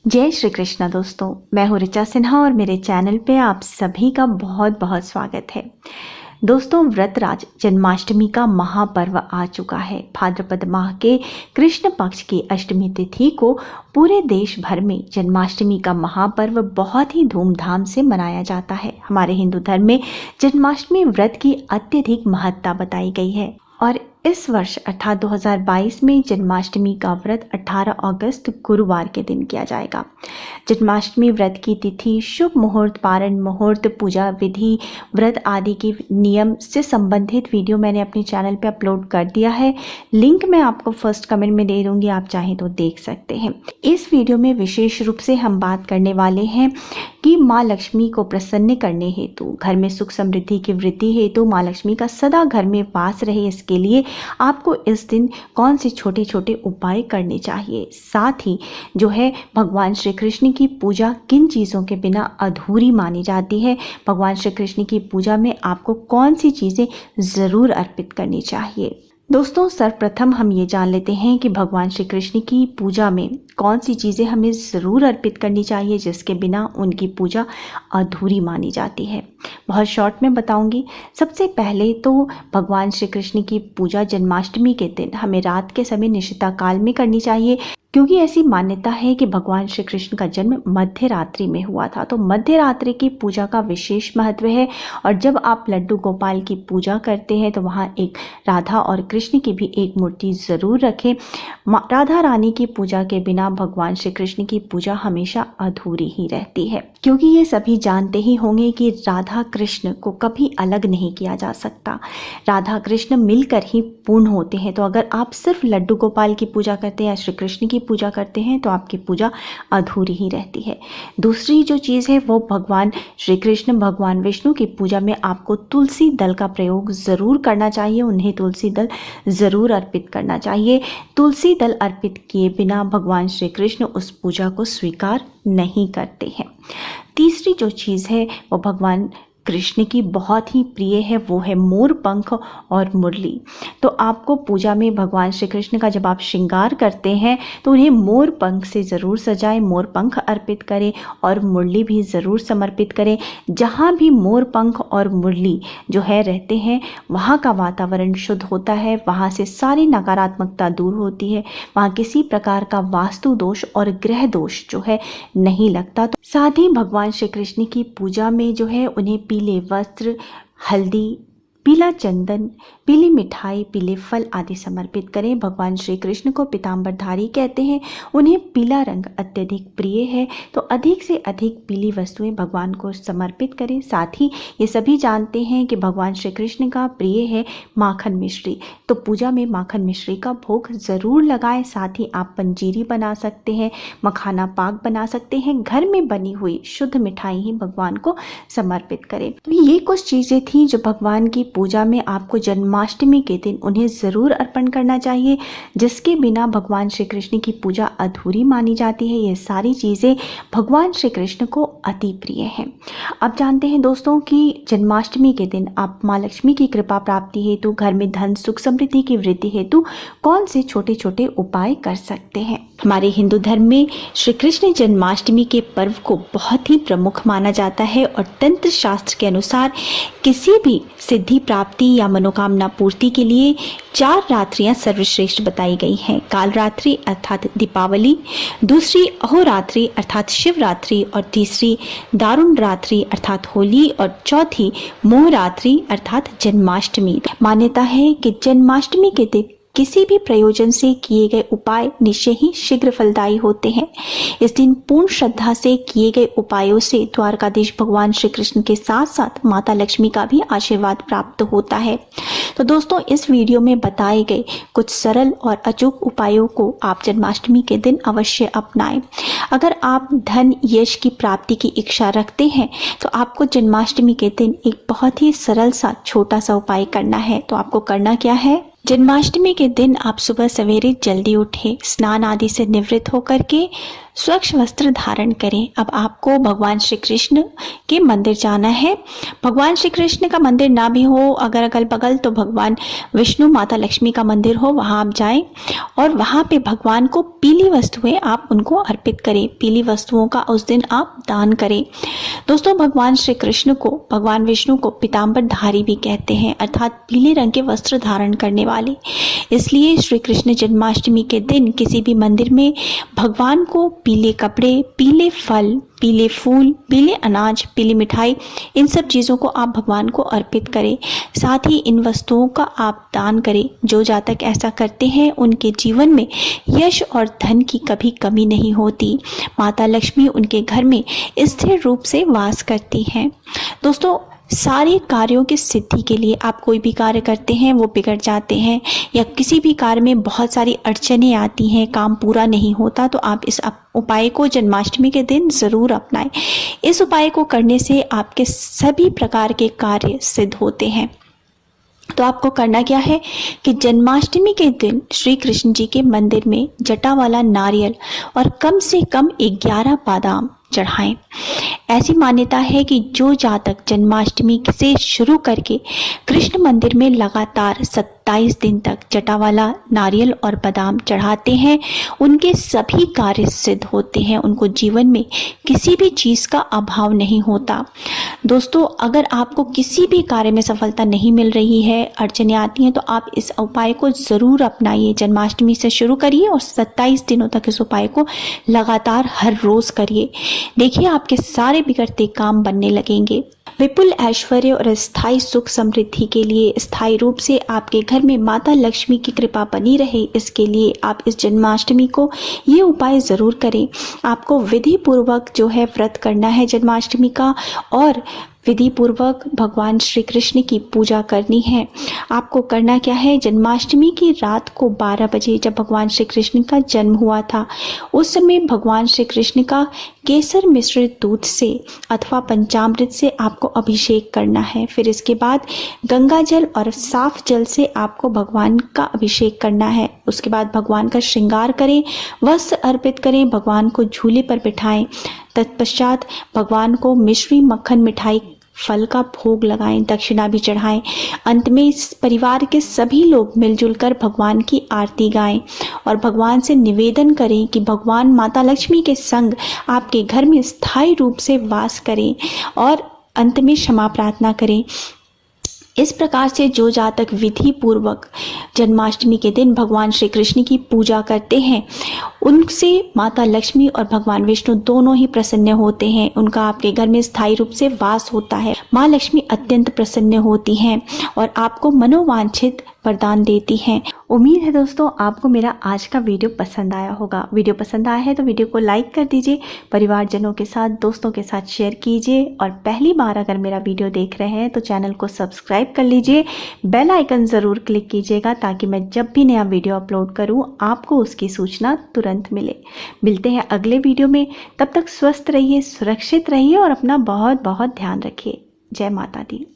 जय श्री कृष्णा दोस्तों, मैं हूँ ऋचा सिन्हा और मेरे चैनल पे आप सभी का बहुत बहुत स्वागत है। दोस्तों, व्रतराज जन्माष्टमी का महापर्व आ चुका है। भाद्रपद माह के कृष्ण पक्ष की अष्टमी तिथि को पूरे देश भर में जन्माष्टमी का महापर्व बहुत ही धूमधाम से मनाया जाता है। हमारे हिंदू धर्म में जन्माष्टमी व्रत की अत्यधिक महत्ता बताई गई है और इस वर्ष अर्थात 2022 में जन्माष्टमी का व्रत 18 अगस्त गुरुवार के दिन किया जाएगा। जन्माष्टमी व्रत की तिथि, शुभ मुहूर्त, पारण मुहूर्त, पूजा विधि, व्रत आदि के नियम से संबंधित वीडियो मैंने अपने चैनल पे अपलोड कर दिया है। लिंक मैं आपको फर्स्ट कमेंट में दे दूंगी, आप चाहें तो देख सकते हैं। इस वीडियो में विशेष रूप से हम बात करने वाले हैं कि माँ लक्ष्मी को प्रसन्न करने हेतु, घर में सुख समृद्धि की वृद्धि हेतु माँ लक्ष्मी का सदा घर में वास रहे, इसके लिए आपको इस दिन कौन से छोटे छोटे उपाय करने चाहिए। साथ ही जो है भगवान श्री कृष्ण की पूजा किन चीज़ों के बिना अधूरी मानी जाती है, भगवान श्री कृष्ण की पूजा में आपको कौन सी चीज़ें ज़रूर अर्पित करनी चाहिए। दोस्तों, सर्वप्रथम हम ये जान लेते हैं कि भगवान श्री कृष्ण की पूजा में कौन सी चीज़ें हमें ज़रूर अर्पित करनी चाहिए जिसके बिना उनकी पूजा अधूरी मानी जाती है। बहुत शॉर्ट में बताऊंगी। सबसे पहले तो भगवान श्री कृष्ण की पूजा जन्माष्टमी के दिन हमें रात के समय निशिता काल में करनी चाहिए, क्योंकि ऐसी मान्यता है कि भगवान श्री कृष्ण का जन्म मध्य रात्रि में हुआ था। तो मध्य रात्रि की पूजा का विशेष महत्व है और जब आप लड्डू गोपाल की पूजा करते हैं तो वहाँ एक राधा और कृष्ण की भी एक मूर्ति ज़रूर रखें। राधा रानी की पूजा के बिना भगवान श्री कृष्ण की पूजा हमेशा अधूरी ही रहती है, क्योंकि ये सभी जानते ही होंगे कि राधा कृष्ण को कभी अलग नहीं किया जा सकता। राधा कृष्ण मिलकर ही पूर्ण होते हैं। तो अगर आप सिर्फ लड्डू गोपाल की पूजा करते हैं या श्री कृष्ण की पूजा करते हैं तो आपकी पूजा अधूरी ही रहती है। दूसरी जो चीज़ है वो भगवान श्री कृष्ण, भगवान विष्णु की पूजा में आपको तुलसी दल का प्रयोग ज़रूर करना चाहिए। उन्हें तुलसी दल ज़रूर अर्पित करना चाहिए। तुलसी दल अर्पित किए बिना भगवान श्री कृष्ण उस पूजा को स्वीकार नहीं करते हैं। तीसरी जो चीज़ है वो भगवान कृष्ण की बहुत ही प्रिय है, वो है मोर पंख और मुरली। तो आपको पूजा में भगवान श्री कृष्ण का जब आप श्रृंगार करते हैं तो उन्हें मोर पंख से ज़रूर सजाएं, मोर पंख अर्पित करें और मुरली भी ज़रूर समर्पित करें। जहाँ भी मोर पंख और मुरली जो है रहते हैं वहाँ का वातावरण शुद्ध होता है, वहाँ से सारी नकारात्मकता दूर होती है, वहाँ किसी प्रकार का वास्तु दोष और ग्रह दोष जो है नहीं लगता। तो साथ ही भगवान श्री कृष्ण की पूजा में जो है उन्हें पीले वस्त्र, हल्दी, पीला चंदन, पीली मिठाई, पीले फल आदि समर्पित करें। भगवान श्री कृष्ण को पीताम्बरधारी कहते हैं, उन्हें पीला रंग अत्यधिक प्रिय है, तो अधिक से अधिक पीली वस्तुएं भगवान को समर्पित करें। साथ ही ये सभी जानते हैं कि भगवान श्री कृष्ण का प्रिय है माखन मिश्री, तो पूजा में माखन मिश्री का भोग ज़रूर लगाएं। साथ ही आप पंजीरी बना सकते हैं, मखाना पाक बना सकते हैं, घर में बनी हुई शुद्ध मिठाई ही भगवान को समर्पित करें। तो ये कुछ चीज़ें थी जो भगवान की पूजा में आपको जन्माष्टमी के दिन उन्हें ज़रूर अर्पण करना चाहिए, जिसके बिना भगवान श्री कृष्ण की पूजा अधूरी मानी जाती है। ये सारी चीज़ें भगवान श्री कृष्ण को अति प्रिय हैं। अब जानते हैं दोस्तों कि जन्माष्टमी के दिन आप माँ लक्ष्मी की कृपा प्राप्ति हेतु, घर में धन सुख समृद्धि की वृद्धि हेतु कौन से छोटे छोटे उपाय कर सकते हैं। हमारे हिंदू धर्म में श्री कृष्ण जन्माष्टमी के पर्व को बहुत ही प्रमुख माना जाता है और तंत्र शास्त्र के अनुसार किसी भी सिद्धि प्राप्ति या मनोकामना पूर्ति के लिए 4 रात्रियां सर्वश्रेष्ठ बताई गई हैं। काल रात्रि अर्थात दीपावली, दूसरी अहोरात्रि अर्थात शिवरात्रि और तीसरी दारुण रात्रि अर्थात होली और चौथी मोहरात्रि अर्थात जन्माष्टमी। मान्यता है कि जन्माष्टमी के दिन किसी भी प्रयोजन से किए गए उपाय निश्चय ही शीघ्र फलदायी होते हैं। इस दिन पूर्ण श्रद्धा से किए गए उपायों से द्वारकाधीश भगवान श्री कृष्ण के साथ साथ माता लक्ष्मी का भी आशीर्वाद प्राप्त होता है। तो दोस्तों, इस वीडियो में बताए गए कुछ सरल और अचूक उपायों को आप जन्माष्टमी के दिन अवश्य अपनाएं। अगर आप धन यश की प्राप्ति की इच्छा रखते हैं तो आपको जन्माष्टमी के दिन एक बहुत ही सरल सा छोटा सा उपाय करना है। तो आपको करना क्या है, जन्माष्टमी के दिन आप सुबह सवेरे जल्दी उठें, स्नान आदि से निवृत्त होकर के स्वच्छ वस्त्र धारण करें। अब आपको भगवान श्री कृष्ण के मंदिर जाना है। भगवान श्री कृष्ण का मंदिर ना भी हो अगर अगल बगल, तो भगवान विष्णु माता लक्ष्मी का मंदिर हो, वहाँ आप जाएं और वहाँ पे भगवान को पीली वस्तुएं आप उनको अर्पित करें। पीली वस्तुओं का उस दिन आप दान करें। दोस्तों, भगवान श्री कृष्ण को, भगवान विष्णु को पीताम्बरधारी भी कहते हैं, अर्थात पीले रंग के वस्त्र धारण करने वाले। इसलिए श्री कृष्ण जन्माष्टमी के दिन किसी भी मंदिर में भगवान को पीले कपड़े, पीले फल, पीले फूल, पीले अनाज, पीली मिठाई, इन सब चीज़ों को आप भगवान को अर्पित करें। साथ ही इन वस्तुओं का आप दान करें। जो जातक ऐसा करते हैं उनके जीवन में यश और धन की कभी कमी नहीं होती। माता लक्ष्मी उनके घर में स्थिर रूप से वास करती हैं। दोस्तों, सारे कार्यों की सिद्धि के लिए आप कोई भी कार्य करते हैं वो बिगड़ जाते हैं, या किसी भी कार्य में बहुत सारी अड़चनें आती हैं, काम पूरा नहीं होता, तो आप इस उपाय को जन्माष्टमी के दिन ज़रूर अपनाएं। इस उपाय को करने से आपके सभी प्रकार के कार्य सिद्ध होते हैं। तो आपको करना क्या है कि जन्माष्टमी के दिन श्री कृष्ण जी के मंदिर में जटा वाला नारियल और कम से कम 11 बादाम चढ़ाएं। ऐसी मान्यता है कि जो जातक जन्माष्टमी से शुरू करके कृष्ण मंदिर में लगातार 27 दिन तक जटा वाला नारियल और बादाम चढ़ाते हैं, उनके सभी कार्य सिद्ध होते हैं। उनको जीवन में किसी भी चीज़ का अभाव नहीं होता। दोस्तों, अगर आपको किसी भी कार्य में सफलता नहीं मिल रही है, अड़चनें आती हैं, तो आप इस उपाय को ज़रूर अपनाइए। जन्माष्टमी से शुरू करिए और 27 दिनों तक इस उपाय को लगातार हर रोज़ करिए। देखिए, आपके सारे बिगड़ते काम बनने लगेंगे। विपुल ऐश्वर्य और स्थायी सुख समृद्धि के लिए, स्थायी रूप से आपके घर में माता लक्ष्मी की कृपा बनी रहे, इसके लिए आप इस जन्माष्टमी को ये उपाय ज़रूर करें। आपको विधि पूर्वक जो है व्रत करना है जन्माष्टमी का, और विधि पूर्वक भगवान श्री कृष्ण की पूजा करनी है। आपको करना क्या है, जन्माष्टमी की रात को 12 बजे, जब भगवान श्री कृष्ण का जन्म हुआ था, उस समय भगवान श्री कृष्ण का केसर मिश्रित दूध से अथवा पंचामृत से आपको अभिषेक करना है। फिर इसके बाद गंगा जल और साफ जल से आपको भगवान का अभिषेक करना है। उसके बाद भगवान का श्रृंगार करें, वस्त्र अर्पित करें, भगवान को झूले पर बिठाएं। तत्पश्चात भगवान को मिश्री, मक्खन, मिठाई, फल का भोग लगाएं, दक्षिणा भी चढ़ाएं। अंत में इस परिवार के सभी लोग मिलजुल कर भगवान की आरती गाएं और भगवान से निवेदन करें कि भगवान माता लक्ष्मी के संग आपके घर में स्थायी रूप से वास करें, और अंत में क्षमा प्रार्थना करें। इस प्रकार से जो जातक विधि पूर्वक जन्माष्टमी के दिन भगवान श्री कृष्ण की पूजा करते हैं, उनसे माता लक्ष्मी और भगवान विष्णु दोनों ही प्रसन्न होते हैं। उनका आपके घर में स्थायी रूप से वास होता है। माँ लक्ष्मी अत्यंत प्रसन्न होती हैं और आपको मनोवांछित वरदान देती हैं। उम्मीद है दोस्तों आपको मेरा आज का वीडियो पसंद आया होगा। वीडियो पसंद आया है तो वीडियो को लाइक कर दीजिए, परिवारजनों के साथ, दोस्तों के साथ शेयर कीजिए, और पहली बार अगर मेरा वीडियो देख रहे हैं तो चैनल को सब्सक्राइब कर लीजिए। बेल आइकन ज़रूर क्लिक कीजिएगा ताकि मैं जब भी नया वीडियो अपलोड करूँ आपको उसकी सूचना तुरंत मिले। मिलते हैं अगले वीडियो में, तब तक स्वस्थ रहिए, सुरक्षित रहिए और अपना बहुत बहुत ध्यान रखिए। जय माता दी।